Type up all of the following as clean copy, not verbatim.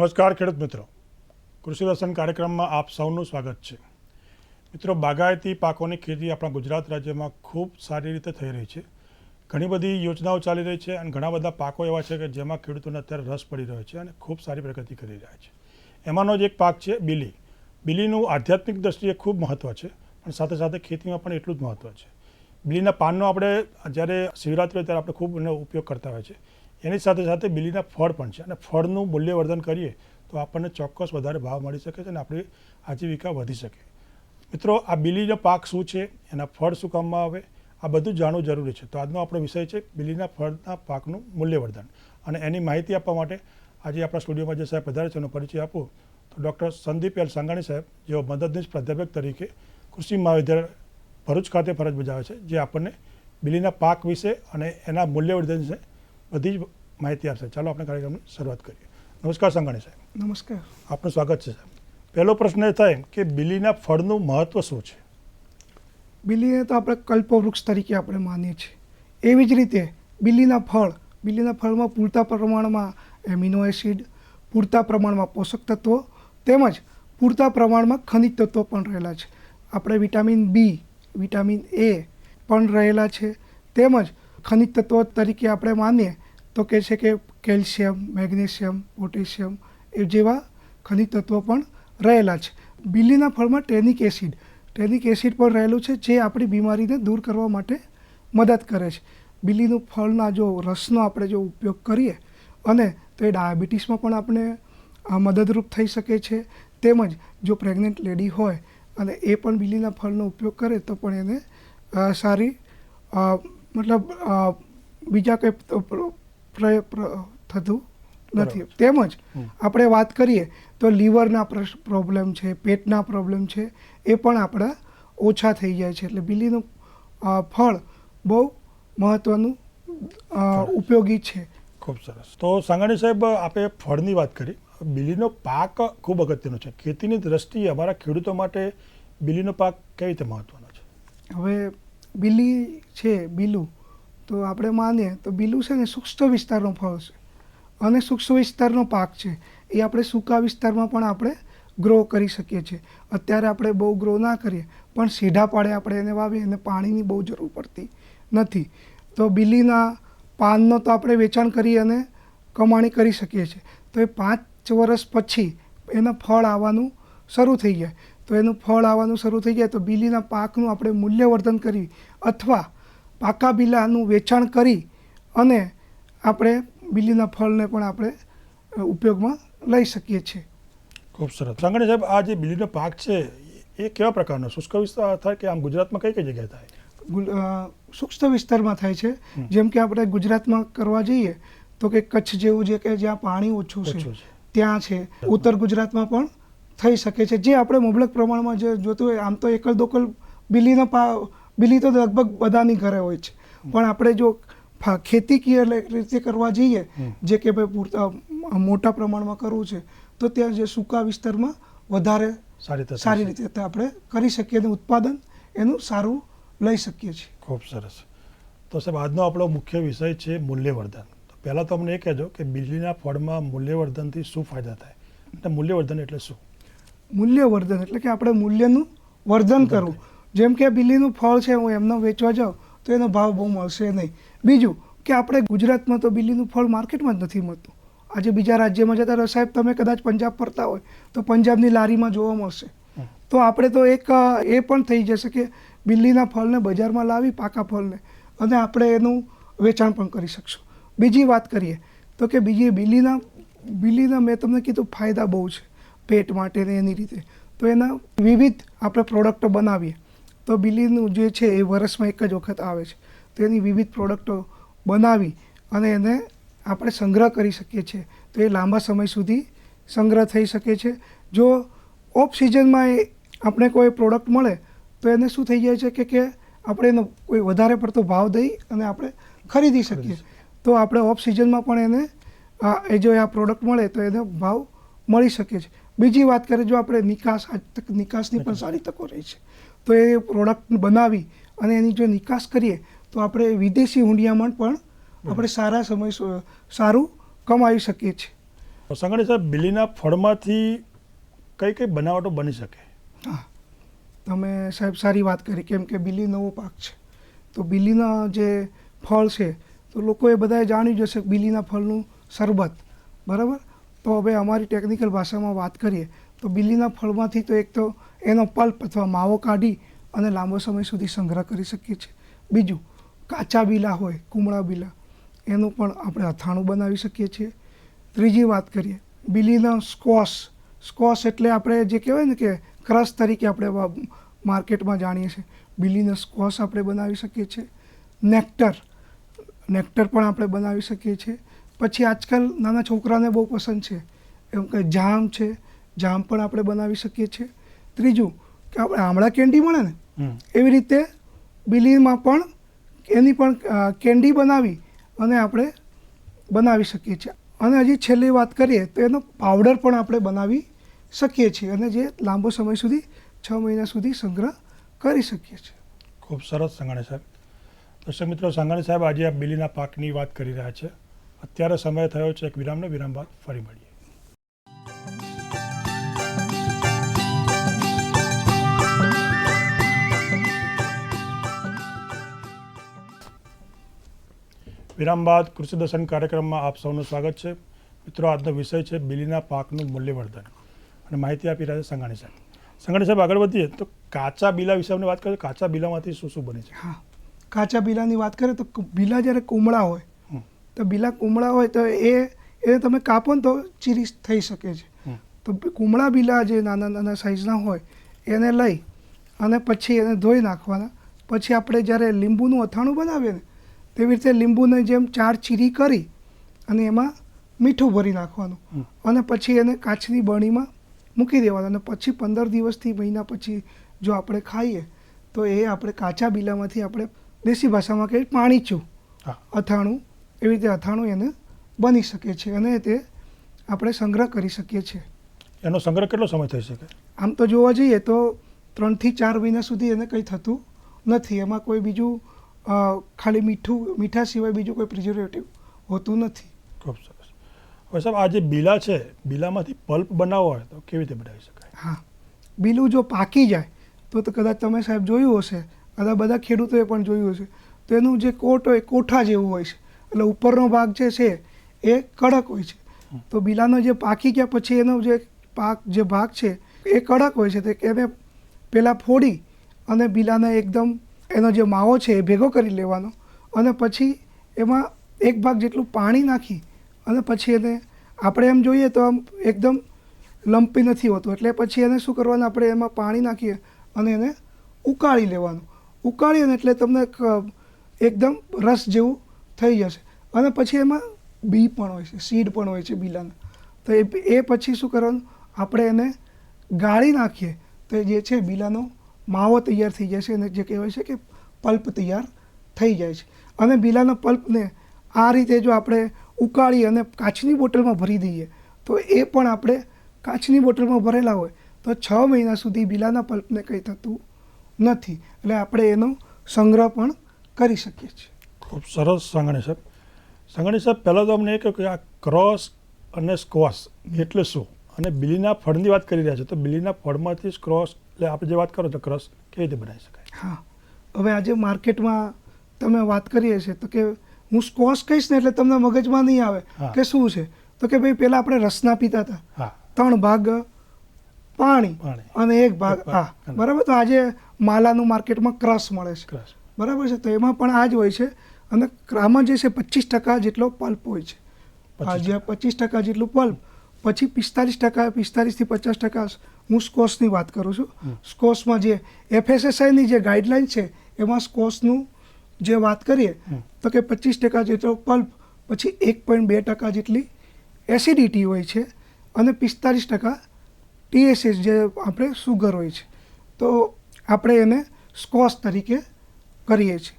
નમસ્કાર ખેડૂત મિત્રો, કૃષિ દર્શન કાર્યક્રમમાં આપ સૌનું સ્વાગત છે. મિત્રો, બાગાયતી પાકોની ખેતી આપણા ગુજરાત રાજ્યમાં ખૂબ સારી રીતે થઈ રહી છે. ઘણી બધી યોજનાઓ ચાલી રહી છે અને ઘણા બધા પાકો એવા છે કે જેમાં ખેડૂતોને અત્યારે રસ પડી રહ્યો છે અને ખૂબ સારી પ્રગતિ કરી રહ્યા છે. એમાંનો જ એક પાક છે બીલી. બીલીનું આધ્યાત્મિક દ્રષ્ટિએ ખૂબ મહત્ત્વ છે, પણ સાથે સાથે ખેતીમાં પણ એટલું જ મહત્ત્વ છે. બીલીના પાનનો આપણે જ્યારે શિવરાત્રિ હોય ત્યારે આપણે ખૂબ એનો ઉપયોગ કરતા હોય છે. એની સાથે સાથે બીલીના ફળ પણ છે અને ફળનું મૂલ્યવર્ધન કરીએ તો આપણને ચોક્કસ વધારે ભાવ મળી શકે છે અને આપણી આજીવિકા વધી શકે. મિત્રો, આ બીલીનો પાક શું છે, એના ફળ શું કામમાં આવે, આ બધું જાણવું જરૂરી છે. તો આજનો આપણો વિષય છે બીલીના ફળના પાકનું મૂલ્યવર્ધન, અને એની માહિતી આપવા માટે આજે આપણા સ્ટુડિયોમાં જે સાહેબ પધારે છે એનો પરિચય આપું તો ડૉક્ટર સંદીપ એલ સંઘાણી સાહેબ, જેઓ મદદનીશ પ્રાધ્યાપક તરીકે કૃષિ મહાવિદ્યાલય ભરૂચ ખાતે ફરજ બજાવે છે, જે આપણને બીલીના પાક વિશે અને એના મૂલ્યવર્ધન વિશે બધી જ માહિતી આપશે. ચાલો આપણે કાર્યક્રમની શરૂઆત કરીએ. નમસ્કાર સંઘાણી સાહેબ. નમસ્કાર. આપનું સ્વાગત છે સાહેબ. પહેલો પ્રશ્ન એ થાય કે બીલીના ફળનું મહત્ત્વ શું છે? બીલીને તો આપણે કલ્પવૃક્ષ તરીકે આપણે માનીએ છીએ. એવી જ રીતે બીલીના ફળમાં પૂરતા પ્રમાણમાં એમિનો એસિડ, પૂરતા પ્રમાણમાં પોષક તત્વો તેમજ પૂરતા પ્રમાણમાં ખનિજ તત્વો પણ રહેલા છે. આપણે વિટામિન બી, વિટામિન એ પણ રહેલા છે. તેમજ ખનિજ તત્વો તરીકે આપણે માનીએ તો કે છે કે કેલ્શિયમ, મેગ્નેશિયમ, પોટેશિયમ એ જેવા ખનિજ તત્વો પણ રહેલા છે. બીલીના ફળમાં ટેનિક એસિડ પણ રહેલું છે, જે આપણી બીમારીને દૂર કરવા માટે મદદ કરે છે. બીલીનું ફળના જો રસનો આપણે જો ઉપયોગ કરીએ અને તો એ ડાયાબિટીસમાં પણ આપણે મદદરૂપ થઈ શકે છે. તેમજ જો પ્રેગ્નન્ટ લેડી હોય અને એ પણ બીલીના ફળનો ઉપયોગ કરે તો પણ એને સારી બીજા કંઈ થતું નથી. તેમજ આપણે વાત કરીએ તો લીવરના પ્રોબ્લેમ છે, પેટના પ્રોબ્લેમ છે, એ પણ આપણા ઓછા થઈ જાય છે. એટલે બીલીનું ફળ બહુ મહત્ત્વનું ઉપયોગી છે. ખૂબ સરસ. તો સંઘાણી સાહેબ, આપણે ફળની વાત કરી, બીલીનો પાક ખૂબ અગત્યનો છે. ખેતીની દ્રષ્ટિએ અમારા ખેડૂતો માટે બીલીનો પાક કઈ રીતે મહત્ત્વનો છે? હવે બીલી છે, બીલું તો આપણે માનીએ તો બીલું છે ને સૂક્ષ્મ વિસ્તારનો ફળ છે અને સૂક્ષ્મ વિસ્તારનો પાક છે. એ આપણે સૂકા વિસ્તારમાં પણ આપણે ગ્રો કરી શકીએ છીએ. અત્યારે આપણે બહુ ગ્રો ના કરીએ પણ સીધા પાડે આપણે એને વાવીએ અને પાણીની બહુ જરૂર પડતી નથી. તો બીલીના પાનનો તો આપણે વેચાણ કરી અને કમાણી કરી શકીએ છીએ. તો એ 5 વર્ષ પછી એના ફળ આવવાનું શરૂ થઈ જાય. તો એનું ફળ આવવાનું શરૂ થઈ જાય તો બીલીના પાકનું આપણે મૂલ્યવર્ધન કરી અથવા પાકા બીલાનું વેચાણ કરી અને આપણે બીલીના ફળને પણ આપણે ઉપયોગમાં લઈ શકીએ છીએ. ખૂબ સરસ. સંઘાણી સાહેબ, આ જે બીલીનો પાક છે એ કેવા પ્રકારનો, શુષ્ક વિસ્તાર થાય કે આમ ગુજરાતમાં કઈ જગ્યાએ થાય? સૂક્ષ્મ વિસ્તારમાં થાય છે. જેમ કે આપણે ગુજરાતમાં કરવા જઈએ તો કે કચ્છ જેવું છે કે જ્યાં પાણી ઓછું છે ત્યાં છે. ઉત્તર ગુજરાતમાં પણ થઈ શકે છે, જે આપણે મુબલક પ્રમાણમાં જે જોતું હોય. આમ તો એકલ દોકલ બીલી તો લગભગ બધાની ઘરે હોય છે, પણ આપણે જો ખેતીકીય રીતે કરવા જઈએ, જે કે ભાઈ પૂરતા મોટા પ્રમાણમાં કરવું છે, તો ત્યાં જે સૂકા વિસ્તારમાં વધારે સારી રીતે આપણે કરી શકીએ અને ઉત્પાદન એનું સારું લઈ શકીએ છીએ. ખૂબ સરસ. તો સાહેબ, આજનો આપણો મુખ્ય વિષય છે મૂલ્યવર્ધન. તો પહેલાં તો અમને એ કહેજો કે બીલીના ફળમાં મૂલ્યવર્ધનથી શું ફાયદા થાય અને મૂલ્યવર્ધન એટલે શું? મૂલ્યવર્ધન એટલે કે આપણે મૂલ્યનું વર્ધન કરવું. જેમ કે બીલીનું ફળ છે, હું એમનો વેચવા જાઉં તો એનો ભાવ બહુ મળશે નહીં. બીજું કે આપણે ગુજરાતમાં તો બીલીનું ફળ માર્કેટમાં જ નથી મળતું. આજે બીજા રાજ્યમાં જતા સાહેબ, તમે કદાચ પંજાબ ફરતા હોય તો પંજાબની લારીમાં જોવા મળશે. તો આપણે તો એક એ પણ થઈ જશે કે બીલીના ફળને બજારમાં લાવી, પાકા ફળને, અને આપણે એનું વેચાણ પણ કરી શકશું. બીજી વાત કરીએ તો કે બીલીના મેં તમને કીધું ફાયદા બહુ છે પેટ માટે ને એની રીતે. તો એના વિવિધ આપણે પ્રોડક્ટો બનાવીએ તો બીલીનું જે છે એ વર્ષમાં એક જ વખત આવે છે. તો એની વિવિધ પ્રોડક્ટો બનાવી અને એને આપણે સંગ્રહ કરી શકીએ છીએ. તો એ લાંબા સમય સુધી સંગ્રહ થઈ શકે છે. જો ઓફ સિઝનમાં આપણે કોઈ પ્રોડક્ટ મળે તો એને શું થઈ જાય છે કે આપણે એનો કોઈ વધારે પડતો ભાવ દઈ અને આપણે ખરીદી શકીએ. તો આપણે ઓફ સિઝનમાં પણ એને જો આ પ્રોડક્ટ મળે તો એને ભાવ મળી શકે છે. બીજી વાત કરીએ, જો આપણે નિકાસની પણ સારી તકો રહી છે. તો એ પ્રોડક્ટ બનાવી અને એની જો નિકાસ કરીએ તો આપણે વિદેશી હુંડિયામણ પણ આપણે સારું કમાવી શકીએ છીએ. સંઘાણી સાહેબ, બિલીના ફળમાંથી કઈ કઈ બનાવટો બની શકે? હા, તમે સાહેબ સારી વાત કરી, કેમ કે બિલી નવો પાક છે. તો બિલીના જે ફળ છે તો લોકોએ બધાએ જાણ્યું જ હશે બિલીના ફળનું શરબત, બરાબર. તો હવે અમારી ટેકનિકલ ભાષામાં વાત કરીએ તો બિલીના ફળમાંથી તો એક તો એનો પલ્પ અથવા માવો કાઢી અને લાંબો સમય સુધી સંગ્રહ કરી શકીએ છીએ. બીજું, કાચા બીલા હોય, કુમળા બીલા, એનું પણ આપણે અથાણું બનાવી શકીએ છીએ. ત્રીજી વાત કરીએ, બિલીના સ્કોશ એટલે આપણે જે કહેવાય ને કે ક્રશ તરીકે આપણે માર્કેટમાં જાણીએ છીએ, બિલીના સ્કોશ આપણે બનાવી શકીએ છીએ. નેક્ટર પણ આપણે બનાવી શકીએ છીએ. પછી આજકાલ નાના છોકરાને બહુ પસંદ છે એમ કે જામ છે, જામ પણ આપણે બનાવી શકીએ છીએ. ત્રીજું કે આપણે આમળા કેન્ડી મળે ને, એવી રીતે બિલીમાં પણ એની પણ કેન્ડી બનાવી અને આપણે બનાવી શકીએ છીએ. અને હજી છેલ્લી વાત કરીએ તો એનો પાવડર પણ આપણે બનાવી શકીએ છીએ અને જે લાંબો સમય સુધી 6 મહિના સુધી સંગ્રહ કરી શકીએ છીએ. ખૂબ સરસ સંઘાણી સાહેબ. દર્શક મિત્રો, સંઘાણી સાહેબ આજે આ બિલીના પાકની વાત કરી રહ્યા છે. અત્યારે સમય થયો છે એક વિરામનો. વિરામ બાદ ફરી મળીએ. વિરામ બાદ કૃષિ દર્શન કાર્યક્રમમાં આપ સૌનું સ્વાગત છે. મિત્રો, આજનો વિષય છે બિલીના પાકનું મૂલ્યવર્ધન અને માહિતી આપી રહ્યા છે સંઘાણી સાહેબ. સંઘાણી સાહેબ, આગળ વધીએ તો કાચા બીલા વિશે આપણે વાત કરીએ. કાચા બીલામાંથી શું શું બને છે? હા, કાચા બીલાની વાત કરીએ તો બીલા જ્યારે કુમળા હોય તો બીલા કુમળા હોય તો એને તમે કાપો ને તો ચીરી થઈ શકે છે. તો કુમળા બીલા જે નાના નાના સાઇઝના હોય એને લઈ અને પછી એને ધોઈ નાખવાના. પછી આપણે જ્યારે લીંબુનું અથાણું બનાવીએ ને તેવી રીતે લીંબુને જેમ 4 ચીરી કરી અને એમાં મીઠું ભરી નાખવાનું અને પછી એને કાચની બરણીમાં મૂકી દેવાનું. અને પછી 15 દિવસથી મહિના પછી જો આપણે ખાઈએ તો એ આપણે કાચા બીલામાંથી આપણે દેશી ભાષામાં કહીએ પાણીચું અથાણું, એવી રીતે અથાણું એને બની શકે છે અને તે આપણે સંગ્રહ કરી શકીએ છીએ. એનો સંગ્રહ કેટલો સમય થઈ શકે? આમ તો જોવા જઈએ તો 3 થી 4 મહિના સુધી એને કંઈ થતું નથી. એમાં કોઈ બીજું ખાલી મીઠા સિવાય બીજું કોઈ પ્રિઝર્વેટિવ હોતું નથી. ખૂબ સરસ. હવે સાહેબ, આ જે બીલા છે, બીલામાંથી પલ્પ બનાવવો હોય તો કેવી રીતે બનાવી શકાય? હા, બીલું જો પાકી જાય તો કદાચ તમે સાહેબ જોયું હશે, બધા ખેડૂતોએ પણ જોયું હશે, તો એનું જે કોટ હોય કોઠા જેવું હોય છે. એટલે ઉપરનો ભાગ જે છે એ કડક હોય છે. તો બીલાનો જે પાકી ગયા પછી એનો જે ભાગ છે એ કડક હોય છે. તો એને પહેલાં ફોડી અને બીલાને એકદમ એનો જે માવો છે એ ભેગો કરી લેવાનો અને પછી એમાં એક ભાગ જેટલું પાણી નાખી અને પછી એને આપણે એમ જોઈએ તો આમ એકદમ લંપી નથી હોતું. એટલે પછી એને શું કરવાનું, આપણે એમાં પાણી નાખીએ અને એને ઉકાળી લેવાનું. ઉકાળીએ ને એટલે તમને એકદમ રસ જેવું થઈ જશે. અને પછી એમાં બી પણ હોય છે, સીડ પણ હોય છે બીલાના. તો એ પછી શું કરવાનું, આપણે એને ગાળી નાખીએ તો જે છે બીલાનો માવો તૈયાર થઈ જાય છે અને જે કહેવાય છે કે પલ્પ તૈયાર થઈ જાય છે. અને બીલાના પલ્પને આ રીતે જો આપણે ઉકાળી અને કાચની બોટલમાં ભરી દઈએ તો એ પણ આપણે કાચની બોટલમાં ભરેલા હોય તો 6 મહિના સુધી બીલાના પલ્પને કંઈ થતું નથી. એટલે આપણે એનો સંગ્રહ પણ કરી શકીએ છીએ. ખૂબ સરસ સંઘાણી સાહેબ. સંઘાણી સાહેબ, પહેલાં તો અમને એ કહ્યું કે આ ક્રોસ અને સ્કોશ એટલે શું, અને બિલીના ફળની વાત કરી રહ્યા છે તો બિલીના ફળમાંથી સ્ક્રોસ એટલે આપણે જે વાત કરો તો ક્રશ કેવી રીતે બનાવી શકાય? હા, હવે આજે માર્કેટમાં તમે વાત કરીએ છીએ તો કે હું સ્કોશ કહીશ ને એટલે તમને મગજમાં નહીં આવે કે શું છે. તો કે ભાઈ પહેલાં આપણે રસના પીતા હતા, 3 ભાગ પાણી અને 1 ભાગ બરાબર. તો આજે માલાનું માર્કેટમાં ક્રશ મળે છે, બરાબર છે. તો એમાં પણ આ જ હોય છે અને આમાં જે છે 25% જેટલો પલ્પ હોય છે. જે 25% જેટલું પલ્પ, પછી 45% થી 50% હું સ્કોશની વાત કરું છું. સ્કોશમાં જે FSSAIની જે ગાઈડલાઇન છે એમાં સ્કોશનું જે વાત કરીએ તો કે 25% જેટલો પલ્પ, પછી 1.2% જેટલી એસિડિટી હોય છે અને 45% TSS જે આપણે સુગર હોય છે. તો આપણે એને સ્કોશ તરીકે કરીએ છીએ.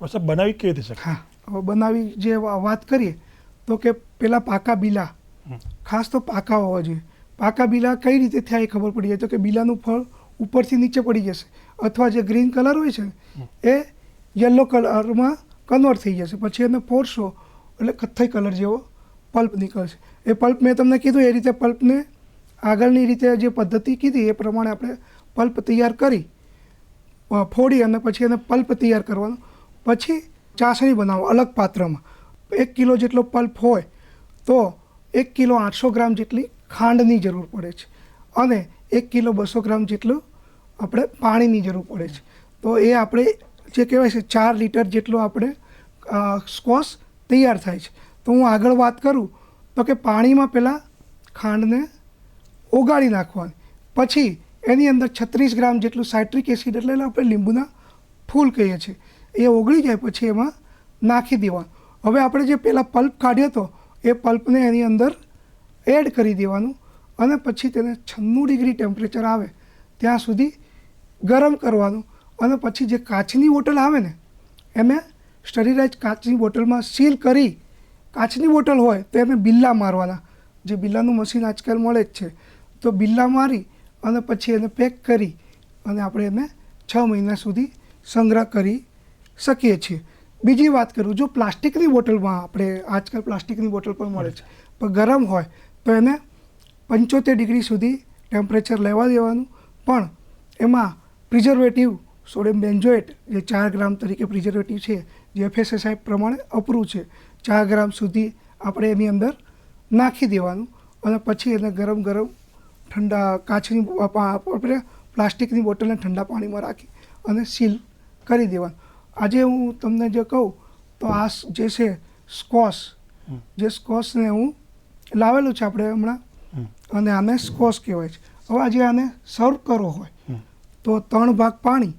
સાહેબ, બનાવી કેવી રીતે શકાય? હા, હવે બનાવી જે વાત કરીએ તો કે પેલા પાકા બીલા, ખાસ તો પાકા હોવા જોઈએ. પાકા બીલા કઈ રીતે થયા એ ખબર પડી જાય તો કે બીલાનું ફળ ઉપરથી નીચે પડી જશે અથવા જે ગ્રીન કલર હોય છે એ યલો કલરમાં કન્વર્ટ થઈ જશે. પછી એને ફોરશો એટલે કથ્થઈ કલર જેવો પલ્પ નીકળશે. એ પલ્પ મેં તમને કીધું એ રીતે પલ્પને આગળની રીતે જે પદ્ધતિ કીધી એ પ્રમાણે આપણે પલ્પ તૈયાર કરી ફોડી અને પછી એને પલ્પ તૈયાર કરવાનો. પછી ચાસણી બનાવો અલગ પાત્રમાં. 1 કિલો જેટલો પલ્પ હોય તો 1 કિલો 800 ગ્રામ જેટલી ખાંડની જરૂર પડે છે અને 1 કિલો 200 ગ્રામ જેટલું આપણે પાણીની જરૂર પડે છે. તો એ આપણે જે કહેવાય છે 4 લીટર જેટલો આપણે સ્કોશ તૈયાર થાય છે. તો હું આગળ વાત કરું તો કે પાણીમાં પહેલાં ખાંડને ઓગાળી નાખવાની, પછી એની અંદર 36 ગ્રામ જેટલું સાઇટ્રિક એસિડ એટલે આપણે લીંબુના ફૂલ કહીએ છીએ એ ઓગળી જાય પછી એમાં નાખી દેવાનું. હવે આપણે જે પહેલાં પલ્પ કાઢ્યો હતો એ પલ્પને એની અંદર એડ કરી દેવાનું અને પછી તેને 96 ડિગ્રી ટેમ્પરેચર આવે ત્યાં સુધી ગરમ કરવાનું. અને પછી જે કાચની બોટલ આવે ને એને સ્ટરીલાઇઝ કાચની બોટલમાં સીલ કરી, કાચની બોટલ હોય તો એને બિલ્લા મારવાના, જે બિલ્લાનું મશીન આજકાલ મળે જ છે. તો બિલ્લા મારી અને પછી એને પેક કરી અને આપણે એને 6 મહિના સુધી સંગ્રહ કરી શકીએ છીએ. બીજી વાત કરું, જો પ્લાસ્ટિકની બોટલમાં આપણે આજકાલ પ્લાસ્ટિકની બોટલ પણ મળે છે પણ ગરમ હોય તો એને 75 ડિગ્રી સુધી ટેમ્પરેચર લેવા દેવાનું. પણ એમાં પ્રિઝર્વેટિવ સોડિયમ બેન્ઝોએટ જે 4 ગ્રામ તરીકે પ્રિઝર્વેટિવ છે જે FSSAI પ્રમાણે અપ્રૂવ છે, 4 ગ્રામ સુધી આપણે એની અંદર નાખી દેવાનું અને પછી એને ગરમ ઠંડા કાચની આપણે પ્લાસ્ટિકની બોટલને ઠંડા પાણીમાં રાખી અને સીલ કરી દેવાનું. આજે હું તમને જે કહું તો આ જે છે સ્કોશ, જે સ્કોશને હું લાવેલું છે આપણે હમણાં અને આને સ્કોશ કહેવાય છે. હવે આજે આને સર્વ કરવો હોય તો 3 ભાગ પાણી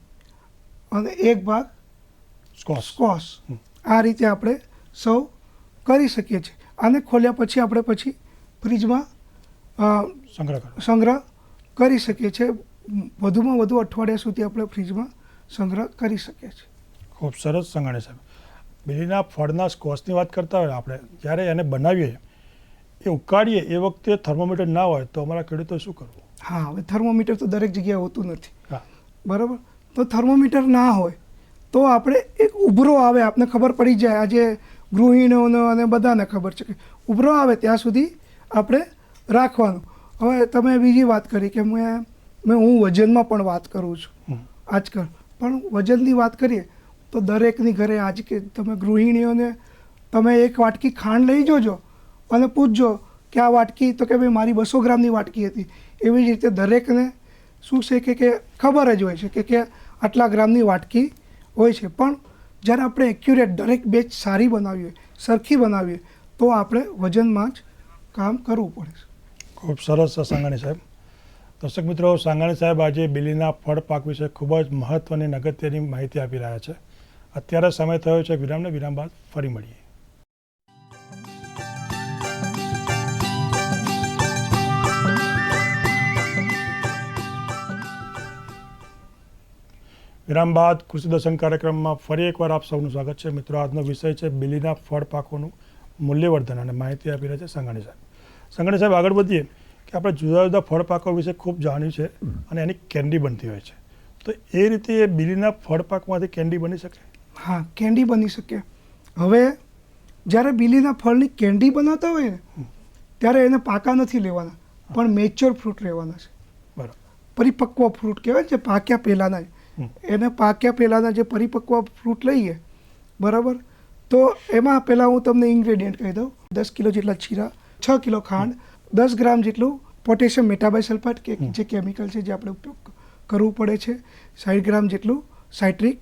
અને 1 ભાગ સ્કોશ આ રીતે આપણે સર્વ કરી શકીએ છીએ. આને ખોલ્યા પછી આપણે પછી ફ્રીજમાં સંગ્રહ કરી શકીએ છીએ. વધુમાં વધુ અઠવાડિયા સુધી આપણે ફ્રીજમાં સંગ્રહ કરી શકીએ છીએ. ખૂબ સરસ સંઘાણી સાહેબ. બીલીના ફળના સ્કોશની વાત કરતા હોય આપણે, જ્યારે એને બનાવીએ એ ઉકાળીએ એ વખતે થર્મોમીટર ના હોય તો અમારા ખેડૂતો શું કરવું? હા, હવે થર્મોમીટર તો દરેક જગ્યાએ હોતું નથી, બરાબર. તો થર્મોમીટર ના હોય તો આપણે એક ઉભરો આવે, આપને ખબર પડી જાય, આજે ગૃહિણીઓને અને બધાને ખબર છે કે ઉભરો આવે ત્યાં સુધી આપણે રાખવાનું. હવે તમે બીજી વાત કરી કે હું વજનમાં પણ વાત કરું છું આજકાલ, પણ વજનની વાત કરીએ તો દરેકની ઘરે આજ કે તમે ગૃહિણીઓને તમે 1 વાટકી ખાંડ લઈ જોજો અને પૂછજો કે આ વાટકી, તો કે ભાઈ મારી 200 ગ્રામની વાટકી હતી. એવી જ રીતે દરેકને શું છે કે ખબર જ હોય છે કે આટલા ગ્રામની વાટકી હોય છે. પણ જ્યારે આપણે એક્યુરેટ દરેક બેચ સારી બનાવીએ, સરખી બનાવીએ તો આપણે વજનમાં જ કામ કરવું પડે છે. ખૂબ સરસ સાંગાણી સાહેબ. દર્શક મિત્રો, સાંગાણી સાહેબ આજે બીલીના ફળ પાક વિશે ખૂબ જ મહત્ત્વની અને અગત્યની માહિતી આપી રહ્યા છે. અત્યારે સમય થયો છે વિરામને. વિરામ બાદ ફરી મળીએ. વિરામ બાદ કૃષિ દર્શન કાર્યક્રમમાં ફરી એકવાર આપ સૌનું સ્વાગત છે. મિત્રો, આજનો વિષય છે બીલીના ફળ પાકોનું મૂલ્યવર્ધન અને માહિતી આપી રહ્યા છે સંઘાણી સાહેબ. સંઘાણી સાહેબ, આગળ વધીએ કે આપણે જુદા જુદા ફળ પાકો વિશે ખૂબ જાણ્યું છે અને એની કેન્ડી બનતી હોય છે, તો એ રીતે એ બીલીના ફળ પાકમાંથી કેન્ડી બની શકે? હા, કેન્ડી બની શકે. હવે જ્યારે બીલીના ફળની કેન્ડી બનાવતા હોય ને ત્યારે એને પાકા નથી લેવાના, પણ મેચ્યોર ફ્રૂટ લેવાના છે. બરાબર. પરિપક્વ ફ્રૂટ કહેવાય છે, પાક્યા પહેલાંના. એને પાક્યા પહેલાંના જે પરિપક્વ ફ્રૂટ લઈએ, બરાબર. તો એમાં પહેલાં હું તમને ઇન્ગ્રેડિયન્ટ કહી દઉં. 10 કિલો જેટલા જીરા, 6 કિલો ખાંડ, 10 ગ્રામ જેટલું પોટેશિયમ મેટાબાયસલ્ફેટ કે જે કેમિકલ છે જે આપણે ઉપયોગ કરવું પડે છે, 60 ગ્રામ જેટલું સાઇટ્રિક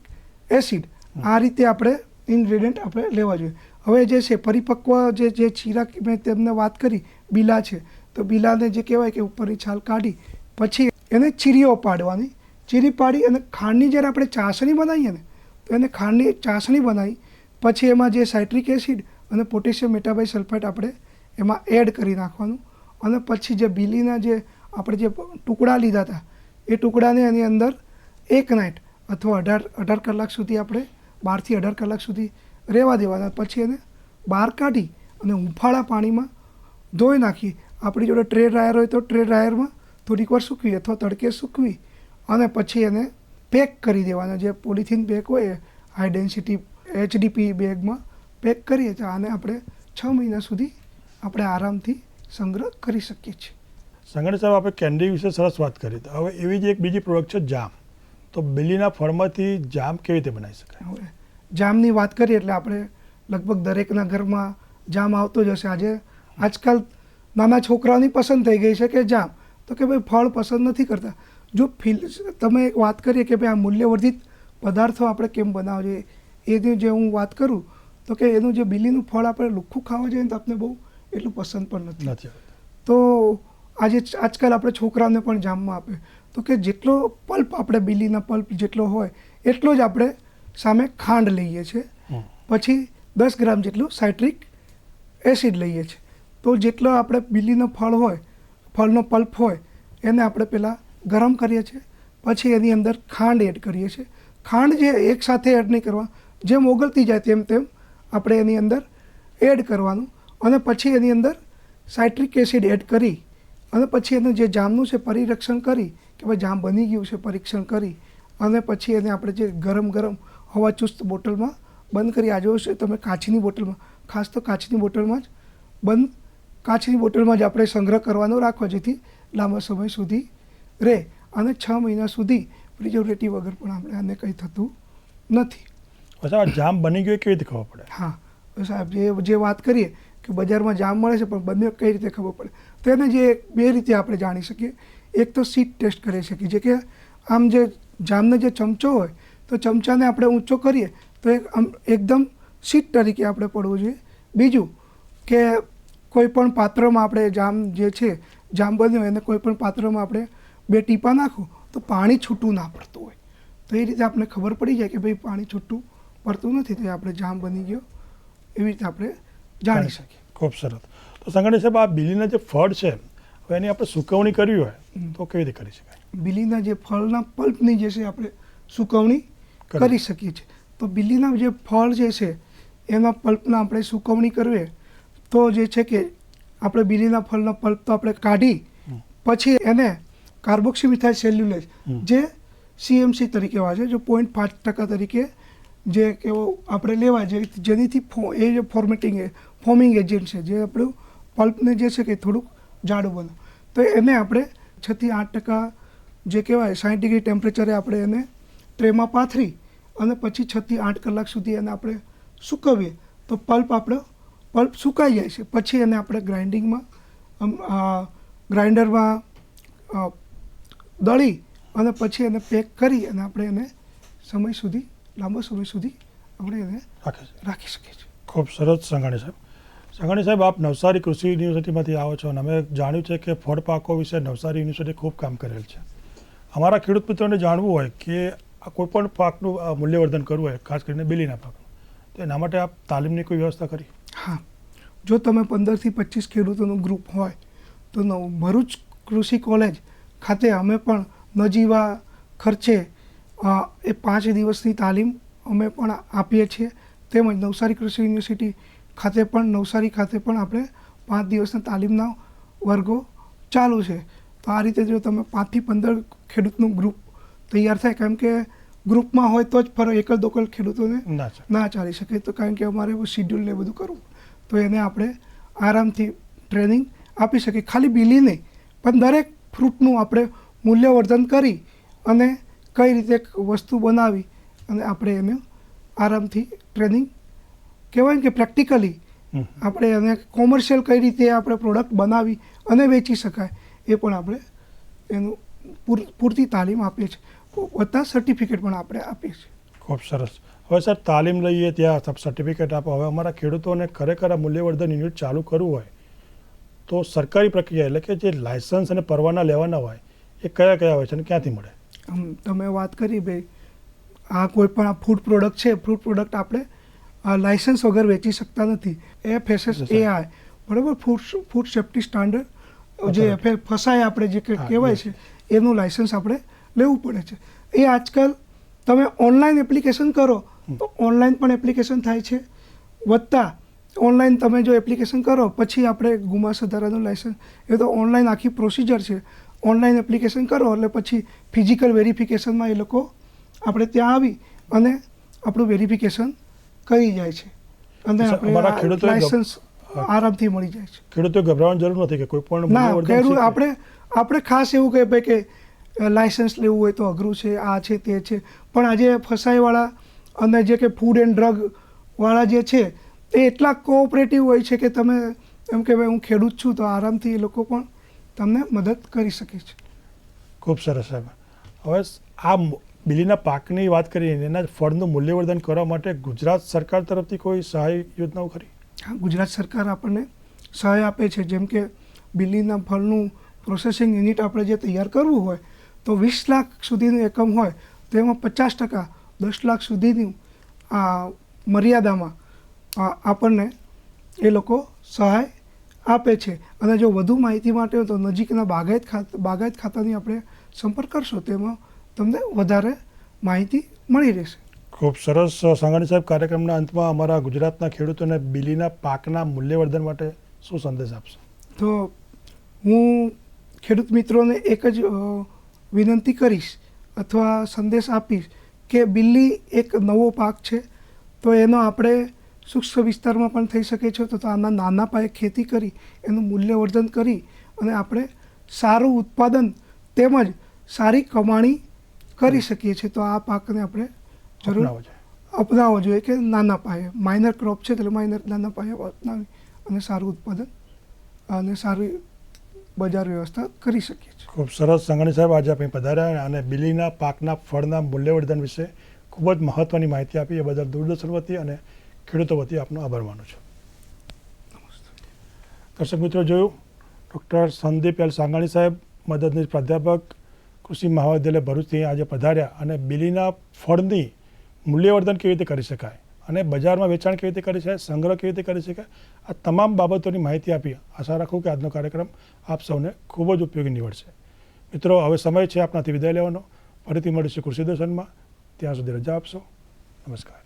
એસિડ. આ રીતે આપણે ઇન્ગ્રેડિયન્ટ આપણે લેવા જોઈએ. હવે જે છે પરિપક્વ જે જીરા મેં તેમને વાત કરી, બીલા છે, તો બીલાને જે કહેવાય કે ઉપરની છાલ કાઢી પછી એને ચીરીઓ પાડવાની. ચીરી પાડી અને ખાંડની જ્યારે આપણે ચાસણી બનાવીએ ને તો એને ખાંડની ચાસણી બનાવી પછી એમાં જે સાઇટ્રિક એસિડ અને પોટેશિયમ મેટાબાયસલ્ફેટ આપણે એમાં એડ કરી નાખવાનું અને પછી જે બીલીના જે આપણે જે ટુકડા લીધા હતા એ ટુકડાને એની અંદર 1 નાઇટ અથવા 18 કલાક સુધી આપણે 12 થી 18 કલાક સુધી રહેવા દેવાના. પછી એને બહાર કાઢી અને હુંફાળા પાણીમાં ધોઈ નાખી. આપણી જોડે ટ્રે ડ્રાયર હોય તો ટ્રે ડ્રાયરમાં થોડીક વાર સૂકવી અથવા તડકે સૂકવી અને પછી એને પેક કરી દેવાના. જે પોલિથીન બેગ હોય હાઈ ડેન્સિટી HDP બેગમાં પેક કરીએ તો આને આપણે 6 મહિના સુધી આપણે આરામથી સંગ્રહ કરી શકીએ છીએ. સંઘાણી સાહેબ, આપણે કેન્ડી વિશે સરસ વાત કરી. તો હવે એવી જ એક બીજી પ્રોડક્ટ છે જામ. તો બિલીના ફળમાંથી જામ કેવી રીતે બનાવી શકાય? હવે જામની વાત કરીએ એટલે આપણે લગભગ દરેકના ઘરમાં જામ આવતો જ હશે. આજકાલ નાના છોકરાઓની પસંદ થઈ ગઈ છે કે જામ, તો કે ભાઈ ફળ પસંદ નથી કરતા. જો તમે એક વાત કરીએ કે ભાઈ આ મૂલ્યવર્ધિત પદાર્થો આપણે કેમ બનાવવા જોઈએ, એની જે હું વાત કરું તો કે એનું જે બિલીનું ફળ આપણે લુખ્ખું ખાવા જઈએ તો આપણે બહુ એટલું પસંદ પણ નથી. તો આજકાલ આપણે છોકરાઓને પણ જામમાં આપે તો કે જેટલો પલ્પ આપણે બિલીના પલ્પ જેટલો હોય એટલો જ આપણે સામે ખાંડ લઈએ છીએ, પછી 10 ગ્રામ જેટલું સાઇટ્રિક એસિડ લઈએ છીએ. તો જેટલો આપણે બિલીનો ફળ હોય, ફળનો પલ્પ હોય, એને આપણે પહેલાં ગરમ કરીએ છીએ, પછી એની અંદર ખાંડ એડ કરીએ છીએ. ખાંડ જે એકસાથે એડ નહીં કરવા, જેમ ઓગળતી જાય તેમ તેમ આપણે એની અંદર એડ કરવાનું, અને પછી એની અંદર સાઇટ્રિક એસિડ એડ કરી અને પછી એનું જે જામનું છે પરિરક્ષણ કરી કે ભાઈ જામ બની ગયું છે પરીક્ષણ કરી, અને પછી એને આપણે જે ગરમ હવાચુસ્ત બોટલમાં બંધ કરી, આ જોશો તમે કાચની બોટલમાં, ખાસ તો કાચની બોટલમાં જ કાચની બોટલમાં જ આપણે સંગ્રહ કરવાનો રાખવો, જેથી લાંબા સમય સુધી રહે અને 6 મહિના સુધી પ્રિઝર્વેટિવ વગર પણ આપણે આને કંઈ થતું નથી. સાહેબ, જામ બની ગયો કેવી રીતે ખબર પડે? હા સાહેબ, જે વાત કરીએ કે બજારમાં જામ મળે છે પણ બને કઈ રીતે ખબર પડે, તો એને જે 2 રીતે આપણે જાણી શકીએ. એક તો સીટ ટેસ્ટ કરી શકીએ, જે કે આમ જે જામનો જે ચમચો હોય તો ચમચાને આપણે ઊંચો કરીએ તો એકદમ સીટ તરીકે આપણે પડવું જોઈએ. બીજું કે કોઈ પણ પાત્રમાં આપણે જામ જે છે જામ બન્યો એને કોઈ પણ પાત્રમાં આપણે 2 ટીપા નાખો તો પાણી છૂટું ના પડતું હોય, તો એ રીતે આપણે ખબર પડી જાય કે ભાઈ પાણી છૂટું પડતું નથી, તો એ આપણે જામ બની ગયો એવી રીતે આપણે જાણી શકીએ. ખૂબ સરસ. તો સંઘાણી સાહેબ, આ બિલીના જે ફળ છે હવે એની આપણે સુકવણી કરવી હોય તો કેવી રીતે કરી શકાય? બિલીના જે ફળના પલ્પની જે છે આપણે સુકવણી કરી શકીએ છીએ. તો બિલીના જે ફળ જે છે એના પલ્પના આપણે સુકવણી કરવી તો જે છે કે આપણે બિલીના ફળનો પલ્પ તો આપણે કાઢી પછી એને કાર્બોક્સી મિથાઇલ સેલ્યુલોઝ જે CMC તરીકે વાંચે, જો 0.5% તરીકે જે કેવો આપણે લેવાય, જેનીથી એ જે ફોર્મિંગ એજન્ટ છે જે આપણું પલ્પને જે છે કે થોડુંક જાડું બને, તો એને આપણે 6 થી 8% જે કહેવાય 60 ડિગ્રી ટેમ્પરેચરે આપણે એને ટ્રેમાં પાથરી અને પછી 6 થી 8 કલાક સુધી એને આપણે સૂકવીએ તો પલ્પ સુકાઈ જાય છે. પછી એને આપણે ગ્રાઇન્ડરમાં દળી અને પછી એને પેક કરી અને આપણે એને લાંબા સમય સુધી આપણે એને રાખી શકીએ છીએ. ખૂબ સરસ સંઘાણી સાહેબ. સંઘાણી સાહેબ, આપ નવસારી કૃષિ યુનિવર્સિટીમાંથી આવો છો અને અમે જાણ્યું છે કે ફળ પાકો વિશે નવસારી યુનિવર્સિટી ખૂબ કામ કરેલ છે. અમારા ખેડૂત મિત્રોને જાણવું હોય કે આ કોઈ પણ પાકનું મૂલ્યવર્ધન કરવું હોય, ખાસ કરીને બિલીના પાકનું, તો એના માટે આપ તાલીમની કોઈ વ્યવસ્થા કરી? હા, જો તમે 15 થી 25 ખેડૂતોનું ગ્રુપ હોય તો ભરૂચ કૃષિ કોલેજ ખાતે અમે પણ નજીવા ખર્ચે એ 5 દિવસની તાલીમ અમે પણ આપીએ છીએ. તેમજ નવસારી કૃષિ યુનિવર્સિટી ખાતે પણ આપણે 5 દિવસના તાલીમના વર્ગો ચાલુ છે. તો આ રીતે જો તમે 5 થી 15 ખેડૂતનું ગ્રુપ તૈયાર થાય, કારણ કે ગ્રુપમાં હોય તો જ એકલ દોકલ ખેડૂતોને ના ચાલી શકે, તો કારણ કે અમારે શિડ્યુલ ને બધું કરવું, તો એને આપણે આરામથી ટ્રેનિંગ આપી શકીએ. ખાલી બિલી નહીં પણ દરેક ફ્રૂટનું આપણે મૂલ્યવર્ધન કરી અને કઈ રીતે વસ્તુ બનાવી અને આપણે એને આરામથી ટ્રેનિંગ કહેવાય કે પ્રેક્ટિકલી આપણે એને કોમર્શિયલ કઈ રીતે આપણે પ્રોડક્ટ બનાવી અને વેચી શકાય એ પણ આપણે એનું પૂરતી તાલીમ આપીએ છીએ. બધા સર્ટિફિકેટ પણ આપણે આપીએ છીએ. ખૂબ સરસ. હવે સર, તાલીમ લઈએ ત્યાં સર્ટિફિકેટ આપો, હવે અમારા ખેડૂતોને ખરેખર આ મૂલ્યવર્ધન યુનિટ ચાલુ કરવું હોય તો સરકારી પ્રક્રિયા એટલે કે જે લાયસન્સ અને પરવાના લેવાના હોય એ કયા હોય છે અને ક્યાંથી મળે? તમે વાત કરી ભાઈ, આ કોઈ પણ આ ફૂડ પ્રોડક્ટ છે, ફૂડ પ્રોડક્ટ આપણે લાયસન્સ વગર વેચી શકતા નથી. FSSAI બરાબર, ફૂડ સેફ્ટી સ્ટાન્ડર્ડ જે ફસાય આપણે જે કહેવાય છે એનું લાયસન્સ આપણે લેવું પડે છે. એ આજકાલ તમે ઓનલાઈન એપ્લિકેશન કરો તો ઓનલાઈન પણ એપ્લિકેશન થાય છે, વત્તા ઓનલાઈન તમે જો એપ્લિકેશન કરો પછી આપણે ગુમા સુધારાનું લાયસન્સ, એ તો ઓનલાઈન આખી પ્રોસિજર છે. ઓનલાઈન એપ્લિકેશન કરો એટલે પછી ફિઝિકલ વેરિફિકેશનમાં એ લોકો આપણે ત્યાં આવી અને આપણું વેરિફિકેશન કરી જાય છે અને આપણે લાયસન્સ આરામથી મળી જાય છે. ખેડૂતો ગભરાવાની જરૂર નથી કે કોઈ પણ ના મૂલ્યવર્ધન ખેડૂત છે આપણે ખાસ એવું કહે ભાઈ કે લાયસન્સ લેવું હોય તો અઘરું છે, આ છે તે છે, પણ આજે ફસાઈવાળા અને જે કે ફૂડ એન્ડ ડ્રગવાળા જે છે એ એટલા કોઓપરેટિવ હોય છે કે તમે એમ કે ભાઈ હું ખેડૂત છું તો આરામથી એ લોકો પણ તમને મદદ કરી શકે છે. ખૂબ સરસ સાહેબ. હવે આ બીલીના પાકની વાત કરીએ, એના ફળનું મૂલ્યવર્ધન કરવા માટે ગુજરાત સરકાર તરફથી કોઈ સહાય યોજનાઓ ખરી? હા, ગુજરાત સરકાર આપણને સહાય આપે છે. જેમ કે બીલીના ફળનું પ્રોસેસિંગ યુનિટ આપણે જે તૈયાર કરવું હોય તો 20 લાખ સુધીનું એકમ હોય તો એમાં 50% 10 લાખ સુધીની મર્યાદામાં આપણને એ લોકો સહાય આપે છે. અને જો વધુ માહિતી માટે હોય તો નજીકના બાગાયત ખાતાની આપણે સંપર્ક કરશો તેમાં તમને વધારે માહિતી મળી રહેશે. ખૂબ સરસ. સાંગાણી સાહેબ, કાર્યક્રમના અંતમાં અમારા ગુજરાતના ખેડૂતોને બીલીના પાકના મૂલ્યવર્ધન માટે શું સંદેશ આપશો? તો હું ખેડૂત મિત્રોને એક જ વિનંતી કરીશ અથવા સંદેશ આપીશ કે બીલી એક નવો પાક છે, તો એનો આપણે સૂક્ષ્મ વિસ્તારમાં પણ થઈ શકે છે. તો આના નાના પાયે ખેતી કરી એનું મૂલ્યવર્ધન કરી અને આપણે સારું ઉત્પાદન તેમજ સારી કમાણી કરી શકીએ છીએ. તો આ પાકને આપણે જરૂર અપનાવવો જોઈએ કે નાના પાયે માઇનર ક્રોપ છે એટલે નાના પાયે અપનાવી અને સારું ઉત્પાદન અને સારી બજાર વ્યવસ્થા કરી શકીએ છીએ. ખૂબ સરસ. સાંગાણી સાહેબ, આજે આપણે પધાર્યા અને બીલીના પાકના ફળના મૂલ્યવર્ધન વિશે ખૂબ જ મહત્ત્વની માહિતી આપી. એ બદલ દૂરદર્શન વતી અને ખેડૂતો વતી આપનો આભાર માનું છું. દર્શક મિત્રો, જોયું ડૉક્ટર સંદીપ એલ સાંગાણી સાહેબ, મદદનીશ પ્રાધ્યાપક, કૃષિ મહાવિદ્યાલય ભરૂચથી આજે પધાર્યા અને બીલીના ફળની મૂલ્યવર્ધન કેવી રીતે કરી શકાય અને બજારમાં વેચાણ કેવી રીતે કરી શકાય, સંગ્રહ કેવી રીતે કરી શકાય, આ તમામ બાબતોની માહિતી આપી. આશા રાખું કે આજનો કાર્યક્રમ આપ સૌને ખૂબ જ ઉપયોગી નીવડશે. મિત્રો, હવે સમય છે આપણાથી વિદાય લેવાનો. ફરીથી મળીશું કૃષિ દર્શનમાં. ત્યાં સુધી રજા આપશો. નમસ્કાર.